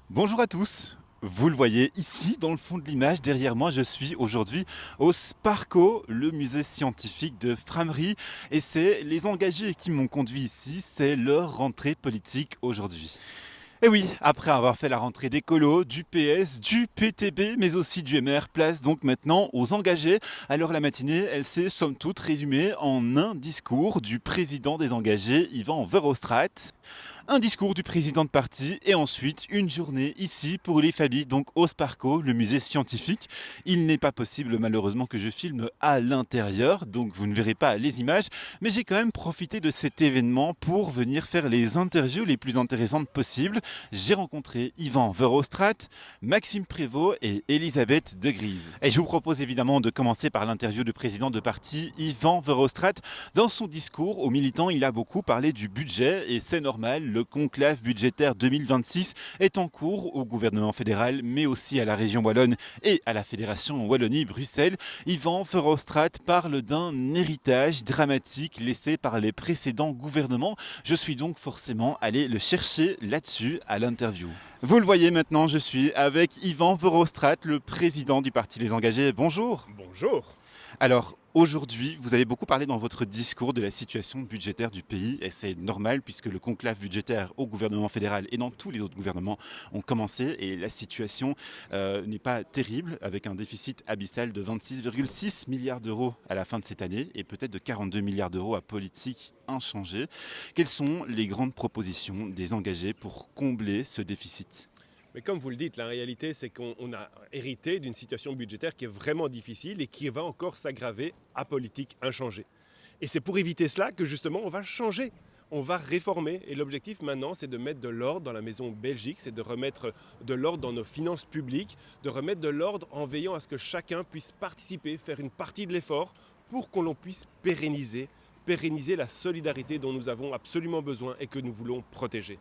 Bonjour à tous. Vous le voyez ici dans le fond de l'image, derrière moi, je suis aujourd'hui au Sparco, le musée scientifique de Frameries. Et c'est les engagés qui m'ont conduit ici, c'est leur rentrée politique aujourd'hui. Et oui, après avoir fait la rentrée des colos, du PS, du PTB, mais aussi du MR, place donc maintenant aux engagés. Alors la matinée, elle s'est somme toute résumée en un discours du président des engagés, Yvan Verhofstadt, un discours du président de parti et ensuite une journée ici pour les familles, donc au Sparco, le musée scientifique. Il n'est pas possible malheureusement que je filme à l'intérieur, donc vous ne verrez pas les images, mais j'ai quand même profité de cet événement pour venir faire les interviews les plus intéressantes possibles. J'ai rencontré Yvan Verhofstadt, Maxime Prévost et Elisabeth de Grise. Et je vous propose évidemment de commencer par l'interview du président de parti, Yvan Verhofstadt. Dans son discours aux militants, il a beaucoup parlé du budget et c'est normal, le conclave budgétaire 2026 est en cours au gouvernement fédéral, mais aussi à la région wallonne et à la fédération Wallonie-Bruxelles. Yvan Verhofstadt parle d'un héritage dramatique laissé par les précédents gouvernements. Je suis donc forcément allé le chercher là-dessus à l'interview. Vous le voyez maintenant, je suis avec Yvan Verhofstadt, le président du Parti Les Engagés. Bonjour. Bonjour. Alors aujourd'hui, vous avez beaucoup parlé dans votre discours de la situation budgétaire du pays et c'est normal puisque le conclave budgétaire au gouvernement fédéral et dans tous les autres gouvernements ont commencé et la situation n'est pas terrible avec un déficit abyssal de 26,6 milliards d'euros à la fin de cette année et peut-être de 42 milliards d'euros à politique inchangée. Quelles sont les grandes propositions des engagés pour combler ce déficit ? Mais comme vous le dites, la réalité, c'est qu'on a hérité d'une situation budgétaire qui est vraiment difficile et qui va encore s'aggraver à politique inchangée. Et c'est pour éviter cela que justement on va changer, on va réformer. Et l'objectif maintenant, c'est de mettre de l'ordre dans la maison Belgique, c'est de remettre de l'ordre dans nos finances publiques, de remettre de l'ordre en veillant à ce que chacun puisse participer, faire une partie de l'effort pour qu'on puisse pérenniser la solidarité dont nous avons absolument besoin et que nous voulons protéger.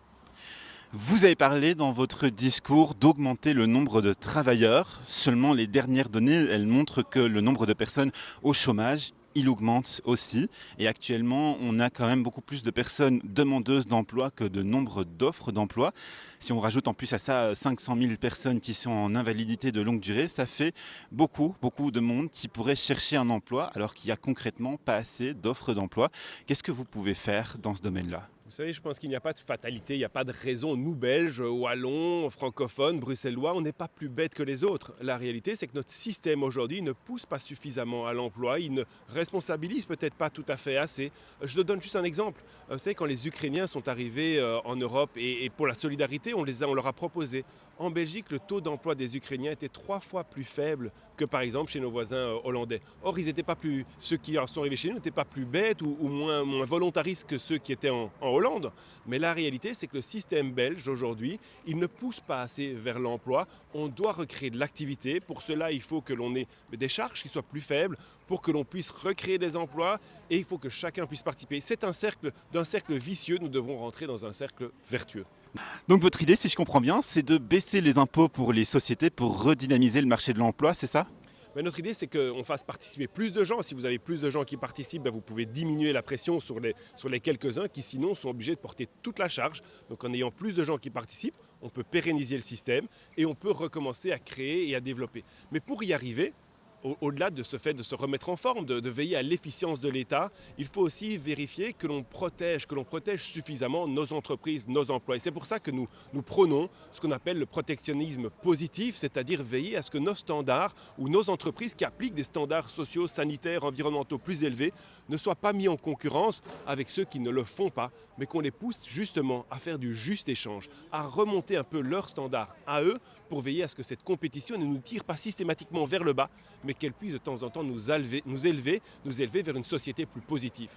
Vous avez parlé dans votre discours d'augmenter le nombre de travailleurs. Seulement les dernières données, elles montrent que le nombre de personnes au chômage, il augmente aussi. Et actuellement, on a quand même beaucoup plus de personnes demandeuses d'emploi que de nombre d'offres d'emploi. Si on rajoute en plus à ça 500 000 personnes qui sont en invalidité de longue durée, ça fait beaucoup, beaucoup de monde qui pourrait chercher un emploi alors qu'il n'y a concrètement pas assez d'offres d'emploi. Qu'est-ce que vous pouvez faire dans ce domaine-là ? Vous savez, je pense qu'il n'y a pas de fatalité, il n'y a pas de raison. Nous, Belges, Wallons, francophones, Bruxellois, on n'est pas plus bêtes que les autres. La réalité, c'est que notre système aujourd'hui ne pousse pas suffisamment à l'emploi, il ne responsabilise peut-être pas tout à fait assez. Je te donne juste un exemple. Vous savez, quand les Ukrainiens sont arrivés en Europe et pour la solidarité, on leur a proposé. En Belgique, le taux d'emploi des Ukrainiens était 3 fois plus faible que par exemple chez nos voisins hollandais. Or, ceux qui sont arrivés chez nous n'étaient pas plus bêtes ou moins volontaristes que ceux qui étaient en Hollande. Mais la réalité, c'est que le système belge aujourd'hui, il ne pousse pas assez vers l'emploi. On doit recréer de l'activité. Pour cela, il faut que l'on ait des charges qui soient plus faibles pour que l'on puisse recréer des emplois et il faut que chacun puisse participer. C'est d'un cercle vicieux, nous devons rentrer dans un cercle vertueux. Donc votre idée, si je comprends bien, c'est de baisser les impôts pour les sociétés pour redynamiser le marché de l'emploi, c'est ça ? Mais notre idée, c'est qu'on fasse participer plus de gens. Si vous avez plus de gens qui participent, vous pouvez diminuer la pression sur les quelques-uns qui sinon sont obligés de porter toute la charge. Donc en ayant plus de gens qui participent, on peut pérenniser le système et on peut recommencer à créer et à développer. Mais pour y arriver, au-delà de ce fait de se remettre en forme, de veiller à l'efficience de l'État, il faut aussi vérifier que l'on protège suffisamment nos entreprises, nos emplois. Et c'est pour ça que nous prônons ce qu'on appelle le protectionnisme positif, c'est-à-dire veiller à ce que nos standards ou nos entreprises qui appliquent des standards sociaux, sanitaires, environnementaux plus élevés ne soient pas mis en concurrence avec ceux qui ne le font pas, mais qu'on les pousse justement à faire du juste échange, à remonter un peu leurs standards à eux pour veiller à ce que cette compétition ne nous tire pas systématiquement vers le bas, mais qu'elle puisse de temps en temps nous élever vers une société plus positive.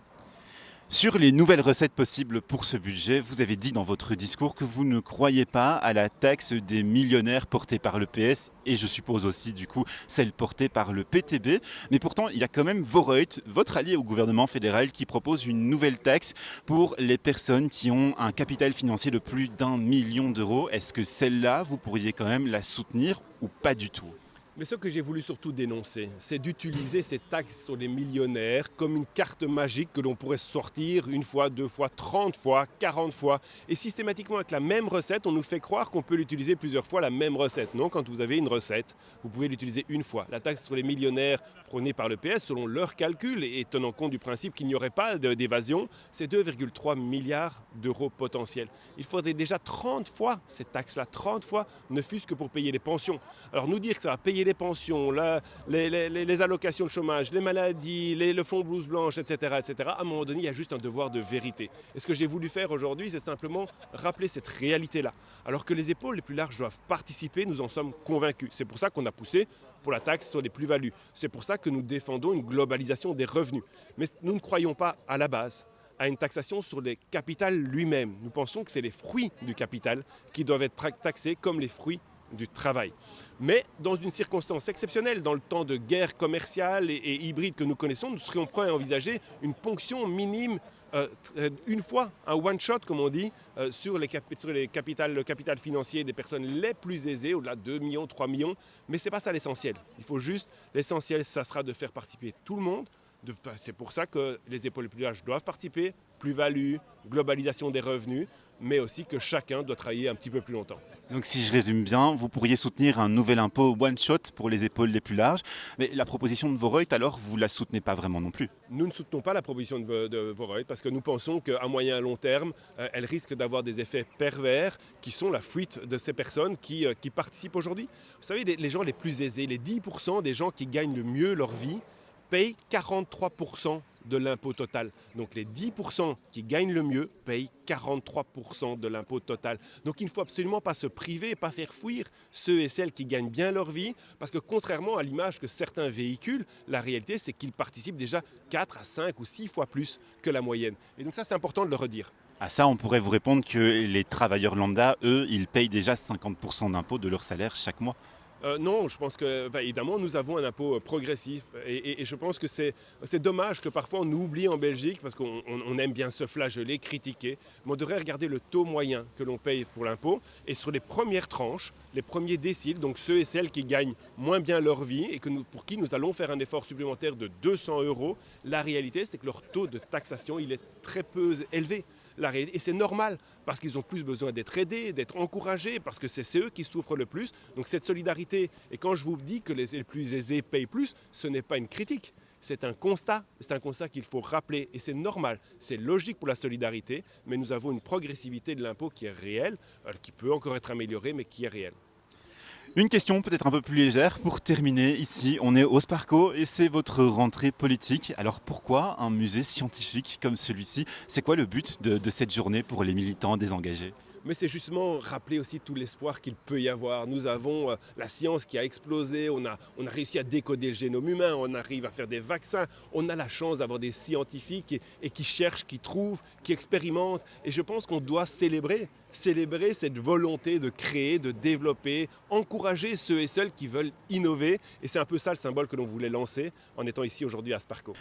Sur les nouvelles recettes possibles pour ce budget, vous avez dit dans votre discours que vous ne croyez pas à la taxe des millionnaires portée par le PS et je suppose aussi du coup celle portée par le PTB. Mais pourtant, il y a quand même Vorreut, votre allié au gouvernement fédéral, qui propose une nouvelle taxe pour les personnes qui ont un capital financier de plus d'1 million d'euros. Est-ce que celle-là, vous pourriez quand même la soutenir ou pas du tout ? Mais ce que j'ai voulu surtout dénoncer, c'est d'utiliser ces taxes sur les millionnaires comme une carte magique que l'on pourrait sortir une fois, 2 fois, 30 fois, 40 fois. Et systématiquement avec la même recette, on nous fait croire qu'on peut l'utiliser plusieurs fois, la même recette. Non, quand vous avez une recette, vous pouvez l'utiliser une fois. La taxe sur les millionnaires prônée par le PS, selon leurs calculs et tenant compte du principe qu'il n'y aurait pas d'évasion, c'est 2,3 milliards d'euros potentiels. Il faudrait déjà 30 fois cette taxe-là, 30 fois, ne fût-ce que pour payer les pensions. Alors nous dire que ça va payer les pensions, les allocations de chômage, les maladies, le fonds blouse blanche, etc., à un moment donné, il y a juste un devoir de vérité. Et ce que j'ai voulu faire aujourd'hui, c'est simplement rappeler cette réalité-là. Alors que les épaules les plus larges doivent participer, nous en sommes convaincus. C'est pour ça qu'on a poussé pour la taxe sur les plus-values. C'est pour ça que nous défendons une globalisation des revenus. Mais nous ne croyons pas à la base à une taxation sur le capital lui-même. Nous pensons que c'est les fruits du capital qui doivent être taxés comme les fruits du travail. Mais dans une circonstance exceptionnelle, dans le temps de guerre commerciale et hybride que nous connaissons, nous serions prêts à envisager une ponction minime une fois, un one-shot comme on dit, sur le capital financier des personnes les plus aisées, au-delà de 2 millions, 3 millions. Mais ce n'est pas ça l'essentiel. L'essentiel, ça sera de faire participer tout le monde. C'est pour ça que les épaules les plus larges doivent participer, plus-value, globalisation des revenus, mais aussi que chacun doit travailler un petit peu plus longtemps. Donc si je résume bien, vous pourriez soutenir un nouvel impôt one-shot pour les épaules les plus larges, mais la proposition de Vorreut, alors, vous ne la soutenez pas vraiment non plus? Nous ne soutenons pas la proposition de Vorreut parce que nous pensons qu'à moyen et à long terme, elle risque d'avoir des effets pervers qui sont la fuite de ces personnes qui participent aujourd'hui. Vous savez, les gens les plus aisés, les 10% des gens qui gagnent le mieux leur vie, payent 43% de l'impôt total. Donc les 10% qui gagnent le mieux payent 43% de l'impôt total. Donc il ne faut absolument pas se priver et pas faire fuir ceux et celles qui gagnent bien leur vie, parce que contrairement à l'image que certains véhiculent, la réalité c'est qu'ils participent déjà 4 à 5 ou 6 fois plus que la moyenne. Et donc ça c'est important de le redire. À ça, on pourrait vous répondre que les travailleurs lambda, eux, ils payent déjà 50% d'impôt de leur salaire chaque mois. Non, je pense que, évidemment, nous avons un impôt progressif et je pense que c'est dommage que parfois on oublie en Belgique, parce qu'on aime bien se flageller, critiquer, mais on devrait regarder le taux moyen que l'on paye pour l'impôt et sur les premières tranches, les premiers déciles, donc ceux et celles qui gagnent moins bien leur vie et pour qui nous allons faire un effort supplémentaire de 200 €, la réalité c'est que leur taux de taxation il est très peu élevé. Et c'est normal, parce qu'ils ont plus besoin d'être aidés, d'être encouragés, parce que c'est eux qui souffrent le plus. Donc cette solidarité, et quand je vous dis que les plus aisés payent plus, ce n'est pas une critique, c'est un constat qu'il faut rappeler. Et c'est normal, c'est logique pour la solidarité, mais nous avons une progressivité de l'impôt qui est réelle, qui peut encore être améliorée, mais qui est réelle. Une question peut-être un peu plus légère pour terminer. Ici, on est au Sparco et c'est votre rentrée politique. Alors pourquoi un musée scientifique comme celui-ci? C'est quoi le but de cette journée pour les militants désengagés? Mais c'est justement rappeler aussi tout l'espoir qu'il peut y avoir. Nous avons la science qui a explosé, on a réussi à décoder le génome humain, on arrive à faire des vaccins, on a la chance d'avoir des scientifiques et qui cherchent, qui trouvent, qui expérimentent. Et je pense qu'on doit célébrer cette volonté de créer, de développer, encourager ceux et celles qui veulent innover. Et c'est un peu ça le symbole que l'on voulait lancer en étant ici aujourd'hui à Sparco.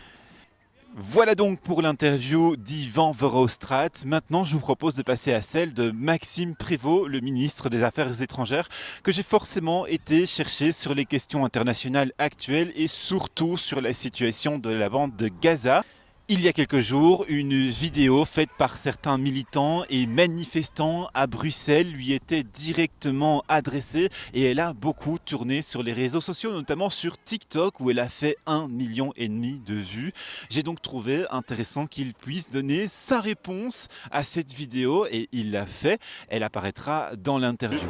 Voilà donc pour l'interview d'Yvan Verhofstadt. Maintenant, je vous propose de passer à celle de Maxime Prévost, le ministre des Affaires étrangères, que j'ai forcément été chercher sur les questions internationales actuelles et surtout sur la situation de la bande de Gaza. Il y a quelques jours, une vidéo faite par certains militants et manifestants à Bruxelles lui était directement adressée et elle a beaucoup tourné sur les réseaux sociaux, notamment sur TikTok où elle a fait 1,5 million de vues. J'ai donc trouvé intéressant qu'il puisse donner sa réponse à cette vidéo et il l'a fait. Elle apparaîtra dans l'interview.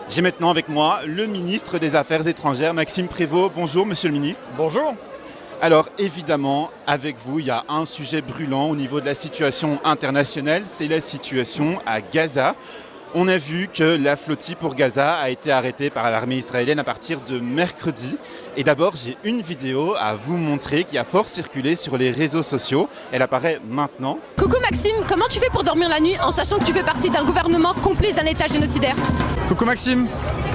J'ai maintenant avec moi le ministre des Affaires étrangères, Maxime Prévost. Bonjour monsieur le ministre. Bonjour. Alors évidemment, avec vous, il y a un sujet brûlant au niveau de la situation internationale, c'est la situation à Gaza. On a vu que la flottille pour Gaza a été arrêtée par l'armée israélienne à partir de mercredi. Et d'abord, j'ai une vidéo à vous montrer qui a fort circulé sur les réseaux sociaux. Elle apparaît maintenant. Coucou Maxime, comment tu fais pour dormir la nuit en sachant que tu fais partie d'un gouvernement complice d'un État génocidaire? Coucou Maxime,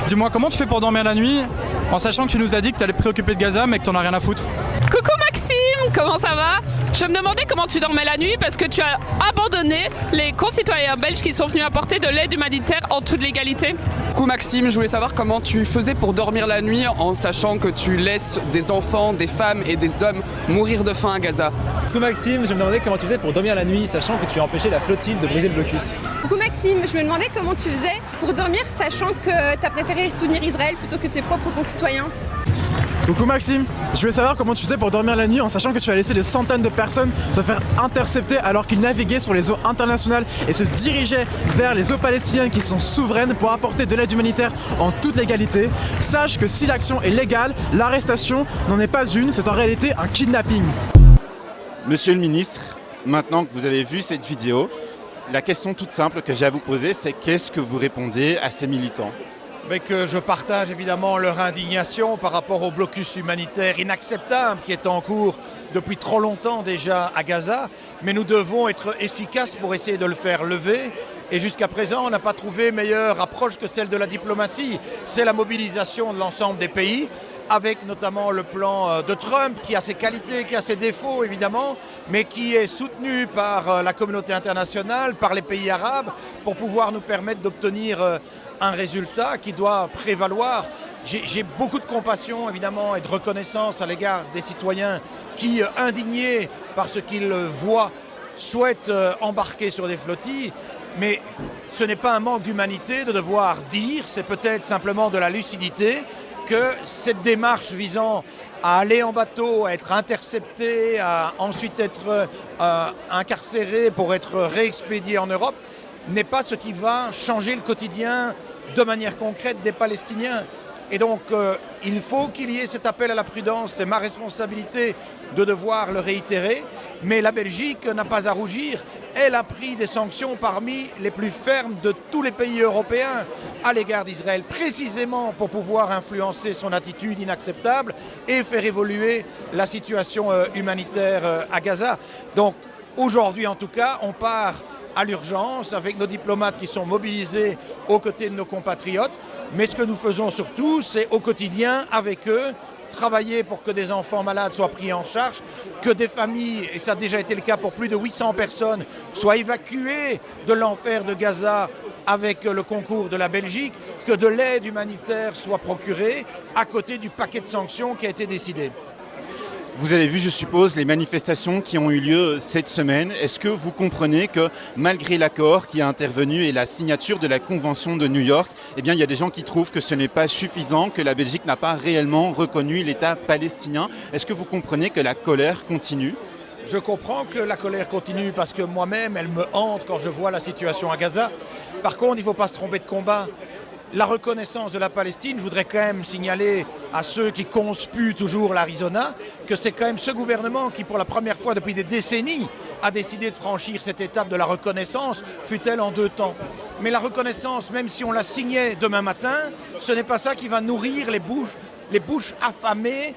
dis-moi comment tu fais pour dormir la nuit en sachant que tu nous as dit que tu allais te préoccuper de Gaza mais que t'en as rien à foutre? Coucou Maxime, comment ça va? Je me demandais comment tu dormais la nuit parce que tu as abandonné les concitoyens belges qui sont venus apporter de l'aide humanitaire en toute légalité. Coucou Maxime, je voulais savoir comment tu faisais pour dormir la nuit en sachant que tu laisses des enfants, des femmes et des hommes mourir de faim à Gaza. Coucou Maxime, je me demandais comment tu faisais pour dormir la nuit, sachant que tu as empêché la flottille de briser le blocus. Coucou Maxime, je me demandais comment tu faisais pour dormir sachant que tu as préféré soutenir Israël plutôt que tes propres concitoyens. Coucou Maxime, je voulais savoir comment tu faisais pour dormir la nuit en sachant que tu as laissé des centaines de personnes se faire intercepter alors qu'ils naviguaient sur les eaux internationales et se dirigeaient vers les eaux palestiniennes qui sont souveraines pour apporter de l'aide humanitaire en toute légalité. Sache que si l'action est légale, l'arrestation n'en est pas une, c'est en réalité un kidnapping. Monsieur le ministre, maintenant que vous avez vu cette vidéo, la question toute simple que j'ai à vous poser, c'est qu'est-ce que vous répondez à ces militants ? Mais que je partage évidemment leur indignation par rapport au blocus humanitaire inacceptable qui est en cours depuis trop longtemps déjà à Gaza, mais nous devons être efficaces pour essayer de le faire lever. Et jusqu'à présent, on n'a pas trouvé meilleure approche que celle de la diplomatie. C'est la mobilisation de l'ensemble des pays, avec notamment le plan de Trump qui a ses qualités, qui a ses défauts évidemment, mais qui est soutenu par la communauté internationale, par les pays arabes, pour pouvoir nous permettre d'obtenir un résultat qui doit prévaloir. J'ai beaucoup de compassion évidemment et de reconnaissance à l'égard des citoyens qui, indignés par ce qu'ils voient, souhaitent embarquer sur des flottilles. Mais ce n'est pas un manque d'humanité de devoir dire, c'est peut-être simplement de la lucidité, que cette démarche visant à aller en bateau, à être intercepté, à ensuite être incarcéré pour être réexpédié en Europe, n'est pas ce qui va changer le quotidien de manière concrète des Palestiniens. Et donc, il faut qu'il y ait cet appel à la prudence. C'est ma responsabilité de devoir le réitérer. Mais la Belgique n'a pas à rougir. Elle a pris des sanctions parmi les plus fermes de tous les pays européens à l'égard d'Israël, précisément pour pouvoir influencer son attitude inacceptable et faire évoluer la situation humanitaire à Gaza. Donc, aujourd'hui en tout cas, on part à l'urgence avec nos diplomates qui sont mobilisés aux côtés de nos compatriotes. Mais ce que nous faisons surtout, c'est au quotidien avec eux, travailler pour que des enfants malades soient pris en charge, que des familles, et ça a déjà été le cas pour plus de 800 personnes, soient évacuées de l'enfer de Gaza avec le concours de la Belgique, que de l'aide humanitaire soit procurée à côté du paquet de sanctions qui a été décidé. Vous avez vu, je suppose, les manifestations qui ont eu lieu cette semaine. Est-ce que vous comprenez que malgré l'accord qui a intervenu et la signature de la Convention de New York, eh bien, il y a des gens qui trouvent que ce n'est pas suffisant, que la Belgique n'a pas réellement reconnu l'État palestinien. Est-ce que vous comprenez que la colère continue ? Je comprends que la colère continue parce que moi-même, elle me hante quand je vois la situation à Gaza. Par contre, il ne faut pas se tromper de combat. La reconnaissance de la Palestine, je voudrais quand même signaler à ceux qui conspuent toujours l'Arizona que c'est quand même ce gouvernement qui, pour la première fois depuis des décennies, a décidé de franchir cette étape de la reconnaissance, fut-elle en 2 temps. Mais la reconnaissance, même si on la signait demain matin, ce n'est pas ça qui va nourrir les bouches affamées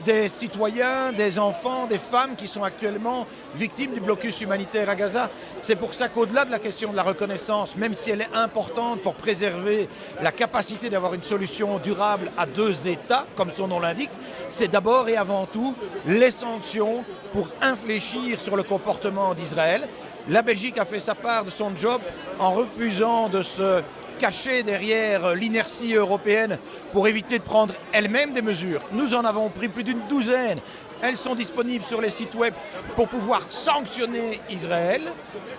des citoyens, des enfants, des femmes qui sont actuellement victimes du blocus humanitaire à Gaza. C'est pour ça qu'au-delà de la question de la reconnaissance, même si elle est importante pour préserver la capacité d'avoir une solution durable à 2 États, comme son nom l'indique, c'est d'abord et avant tout les sanctions pour infléchir sur le comportement d'Israël. La Belgique a fait sa part de son job en refusant de se cacher derrière l'inertie européenne pour éviter de prendre elle-même des mesures. Nous en avons pris plus d'une douzaine. Elles sont disponibles sur les sites web pour pouvoir sanctionner Israël,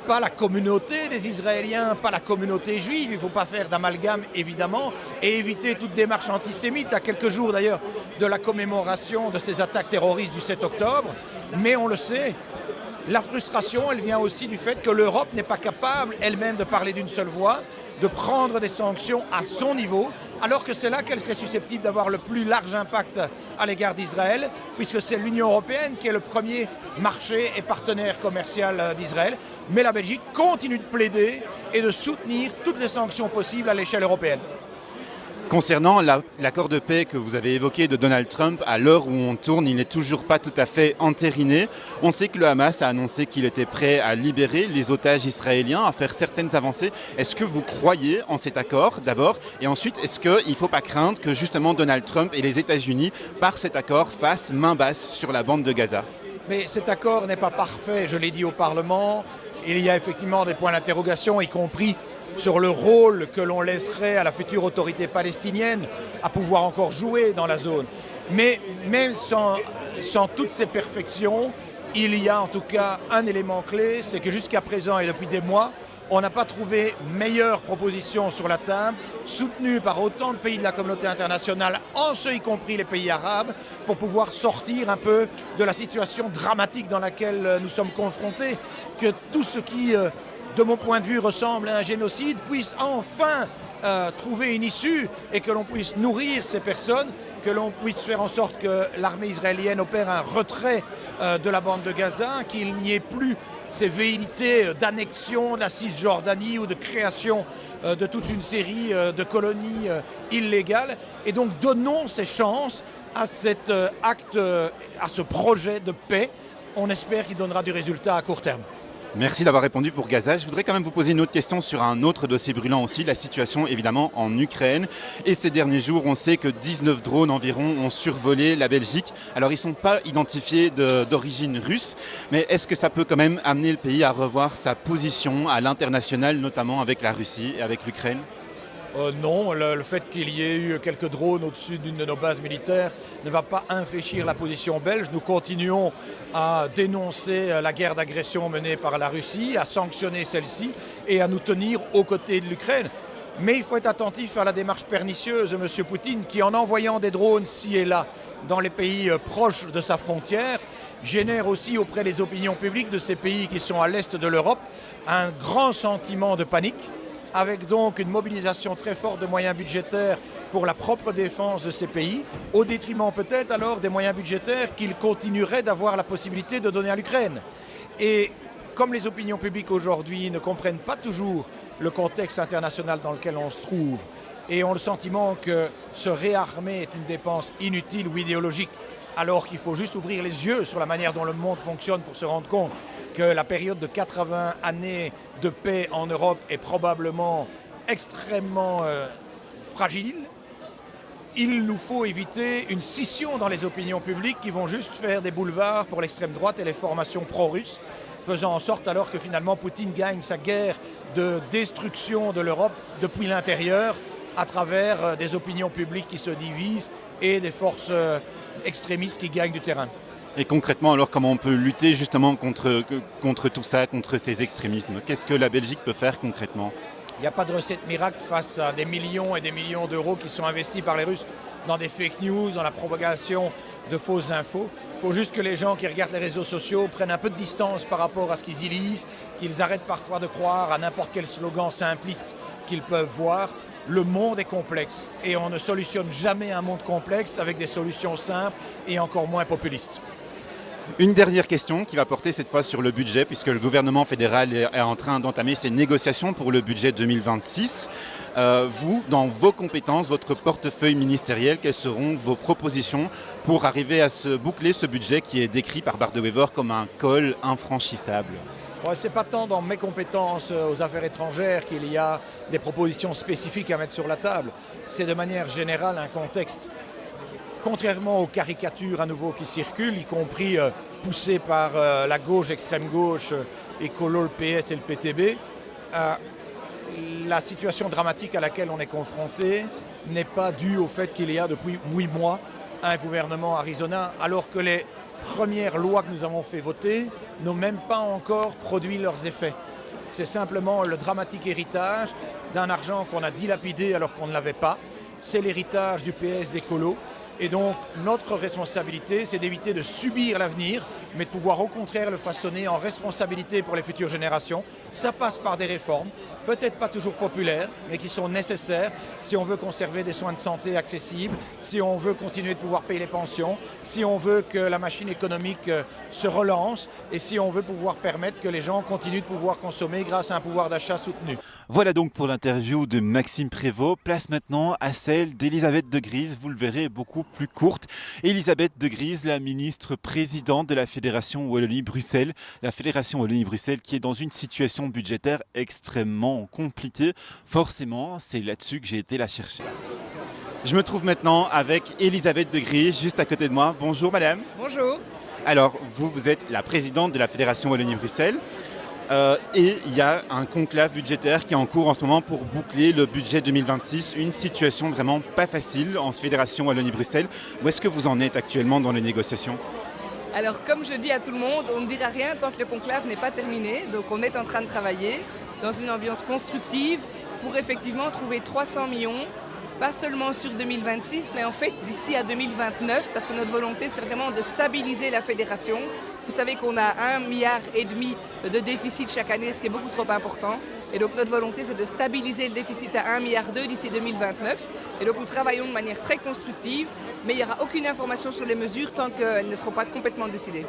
pas la communauté des Israéliens, pas la communauté juive. Il ne faut pas faire d'amalgame évidemment et éviter toute démarche antisémite à quelques jours d'ailleurs de la commémoration de ces attaques terroristes du 7 octobre. Mais on le sait, la frustration, elle vient aussi du fait que l'Europe n'est pas capable elle-même de parler d'une seule voix, de prendre des sanctions à son niveau, alors que c'est là qu'elle serait susceptible d'avoir le plus large impact à l'égard d'Israël, puisque c'est l'Union européenne qui est le premier marché et partenaire commercial d'Israël. Mais la Belgique continue de plaider et de soutenir toutes les sanctions possibles à l'échelle européenne. Concernant l'accord de paix que vous avez évoqué de Donald Trump, à l'heure où on tourne, il n'est toujours pas tout à fait entériné. On sait que le Hamas a annoncé qu'il était prêt à libérer les otages israéliens, à faire certaines avancées. Est-ce que vous croyez en cet accord d'abord? Et ensuite, est-ce qu'il ne faut pas craindre que justement Donald Trump et les États-Unis, par cet accord, fassent main basse sur la bande de Gaza? Mais cet accord n'est pas parfait, je l'ai dit au Parlement. Il y a effectivement des points d'interrogation, y compris sur le rôle que l'on laisserait à la future autorité palestinienne à pouvoir encore jouer dans la zone. Mais même sans toutes ces perfections, il y a en tout cas un élément clé, c'est que jusqu'à présent et depuis des mois, on n'a pas trouvé meilleure proposition sur la table, soutenue par autant de pays de la communauté internationale, en ce y compris les pays arabes, pour pouvoir sortir un peu de la situation dramatique dans laquelle nous sommes confrontés, que tout ce qui, de mon point de vue, ressemble à un génocide puisse enfin trouver une issue et que l'on puisse nourrir ces personnes, que l'on puisse faire en sorte que l'armée israélienne opère un retrait de la bande de Gaza, qu'il n'y ait plus ces velléités d'annexion de la Cisjordanie ou de création de toute une série de colonies illégales. Et donc donnons ces chances à cet acte, à ce projet de paix. On espère qu'il donnera du résultat à court terme. Merci d'avoir répondu pour Gaza. Je voudrais quand même vous poser une autre question sur un autre dossier brûlant aussi, la situation évidemment en Ukraine. Et ces derniers jours, on sait que 19 drones environ ont survolé la Belgique. Alors ils ne sont pas identifiés d'origine russe, mais est-ce que ça peut quand même amener le pays à revoir sa position à l'international, notamment avec la Russie et avec l'Ukraine ? Non, le fait qu'il y ait eu quelques drones au-dessus d'une de nos bases militaires ne va pas infléchir la position belge. Nous continuons à dénoncer la guerre d'agression menée par la Russie, à sanctionner celle-ci et à nous tenir aux côtés de l'Ukraine. Mais il faut être attentif à la démarche pernicieuse de M. Poutine qui, en envoyant des drones ci et là dans les pays proches de sa frontière, génère aussi auprès des opinions publiques de ces pays qui sont à l'est de l'Europe un grand sentiment de panique, avec donc une mobilisation très forte de moyens budgétaires pour la propre défense de ces pays, au détriment peut-être alors des moyens budgétaires qu'ils continueraient d'avoir la possibilité de donner à l'Ukraine. Et comme les opinions publiques aujourd'hui ne comprennent pas toujours le contexte international dans lequel on se trouve, et ont le sentiment que se réarmer est une dépense inutile ou idéologique, alors qu'il faut juste ouvrir les yeux sur la manière dont le monde fonctionne pour se rendre compte que la période de 80 années de paix en Europe est probablement extrêmement fragile. Il nous faut éviter une scission dans les opinions publiques qui vont juste faire des boulevards pour l'extrême droite et les formations pro-russes, faisant en sorte alors que finalement Poutine gagne sa guerre de destruction de l'Europe depuis l'intérieur à travers des opinions publiques qui se divisent et des forces extrémistes qui gagnent du terrain. Et concrètement, alors, comment on peut lutter justement contre tout ça, contre ces extrémismes ? Qu'est-ce que la Belgique peut faire concrètement ? Il n'y a pas de recette miracle face à des millions et des millions d'euros qui sont investis par les Russes dans des fake news, dans la propagation de fausses infos. Il faut juste que les gens qui regardent les réseaux sociaux prennent un peu de distance par rapport à ce qu'ils y lisent, qu'ils arrêtent parfois de croire à n'importe quel slogan simpliste qu'ils peuvent voir. Le monde est complexe et on ne solutionne jamais un monde complexe avec des solutions simples et encore moins populistes. Une dernière question qui va porter cette fois sur le budget, puisque le gouvernement fédéral est en train d'entamer ses négociations pour le budget 2026. Vous, dans vos compétences, votre portefeuille ministériel, quelles seront vos propositions pour arriver à boucler ce budget qui est décrit par Bart De Wever comme un col infranchissable ? Ce n'est pas tant dans mes compétences aux affaires étrangères qu'il y a des propositions spécifiques à mettre sur la table. C'est de manière générale un contexte. Contrairement aux caricatures à nouveau qui circulent, y compris poussées par la gauche, extrême gauche, écolo, le PS et le PTB, la situation dramatique à laquelle on est confronté n'est pas due au fait qu'il y a depuis 8 mois un gouvernement Arizona, alors que les premières lois que nous avons fait voter n'ont même pas encore produit leurs effets. C'est simplement le dramatique héritage d'un argent qu'on a dilapidé alors qu'on ne l'avait pas. C'est l'héritage du PS d'écolo. Et donc, notre responsabilité, c'est d'éviter de subir l'avenir, mais de pouvoir au contraire le façonner en responsabilité pour les futures générations. Ça passe par des réformes, peut-être pas toujours populaires, mais qui sont nécessaires si on veut conserver des soins de santé accessibles, si on veut continuer de pouvoir payer les pensions, si on veut que la machine économique se relance et si on veut pouvoir permettre que les gens continuent de pouvoir consommer grâce à un pouvoir d'achat soutenu. Voilà donc pour l'interview de Maxime Prévost. Place maintenant à celle d'Elisabeth De Gries, vous le verrez, beaucoup plus courte. Elisabeth De Gries, la ministre présidente de la Fédération Wallonie-Bruxelles. La Fédération Wallonie-Bruxelles qui est dans une situation budgétaire extrêmement compliquée. Forcément, c'est là-dessus que j'ai été la chercher. Je me trouve maintenant avec Elisabeth De Gries, juste à côté de moi. Bonjour madame. Bonjour. Alors, vous êtes la présidente de la Fédération Wallonie-Bruxelles. Et il y a un conclave budgétaire qui est en cours en ce moment pour boucler le budget 2026. Une situation vraiment pas facile en Fédération Wallonie-Bruxelles. Où est-ce que vous en êtes actuellement dans les négociations ? Alors comme je dis à tout le monde, on ne dira rien tant que le conclave n'est pas terminé. Donc on est en train de travailler dans une ambiance constructive pour effectivement trouver 300 millions, pas seulement sur 2026, mais en fait d'ici à 2029, parce que notre volonté c'est vraiment de stabiliser la fédération. Vous savez qu'on a 1,5 milliard de déficit chaque année, ce qui est beaucoup trop important. Et donc notre volonté c'est de stabiliser le déficit à 1,2 milliard d'ici 2029. Et donc nous travaillons de manière très constructive, mais il n'y aura aucune information sur les mesures tant qu'elles ne seront pas complètement décidées.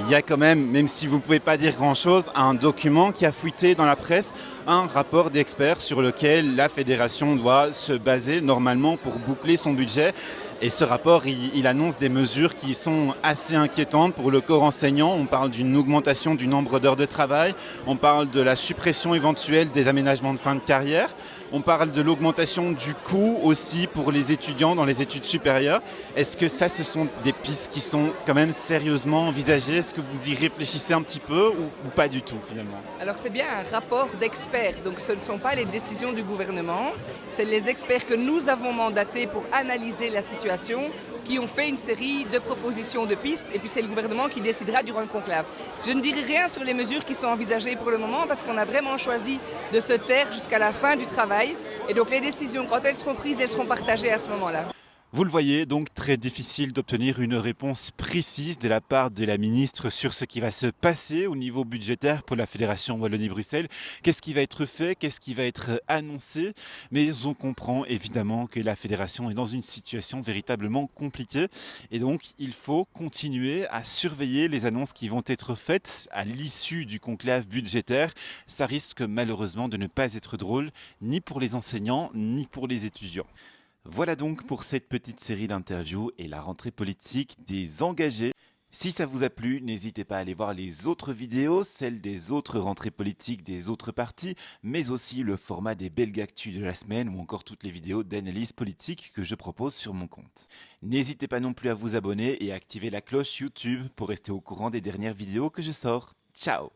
Il y a quand même si vous ne pouvez pas dire grand-chose, un document qui a fuité dans la presse, un rapport d'experts sur lequel la fédération doit se baser normalement pour boucler son budget. Et ce rapport, il annonce des mesures qui sont assez inquiétantes pour le corps enseignant. On parle d'une augmentation du nombre d'heures de travail, on parle de la suppression éventuelle des aménagements de fin de carrière, on parle de l'augmentation du coût aussi pour les étudiants dans les études supérieures. Est-ce que ça, ce sont des pistes qui sont quand même sérieusement envisagées ? Est-ce que vous y réfléchissez un petit peu ou pas du tout finalement ? Alors c'est bien un rapport d'experts, donc ce ne sont pas les décisions du gouvernement, c'est les experts que nous avons mandatés pour analyser la situation, qui ont fait une série de propositions de pistes, et puis c'est le gouvernement qui décidera durant le conclave. Je ne dirai rien sur les mesures qui sont envisagées pour le moment, parce qu'on a vraiment choisi de se taire jusqu'à la fin du travail, et donc les décisions, quand elles seront prises, elles seront partagées à ce moment-là. Vous le voyez, donc très difficile d'obtenir une réponse précise de la part de la ministre sur ce qui va se passer au niveau budgétaire pour la Fédération Wallonie-Bruxelles. Qu'est-ce qui va être fait ? Qu'est-ce qui va être annoncé ? Mais on comprend évidemment que la Fédération est dans une situation véritablement compliquée. Et donc, il faut continuer à surveiller les annonces qui vont être faites à l'issue du conclave budgétaire. Ça risque malheureusement de ne pas être drôle, ni pour les enseignants, ni pour les étudiants. Voilà donc pour cette petite série d'interviews et la rentrée politique des engagés. Si ça vous a plu, n'hésitez pas à aller voir les autres vidéos, celles des autres rentrées politiques des autres partis, mais aussi le format des Belgactus de la semaine ou encore toutes les vidéos d'analyse politique que je propose sur mon compte. N'hésitez pas non plus à vous abonner et à activer la cloche YouTube pour rester au courant des dernières vidéos que je sors. Ciao!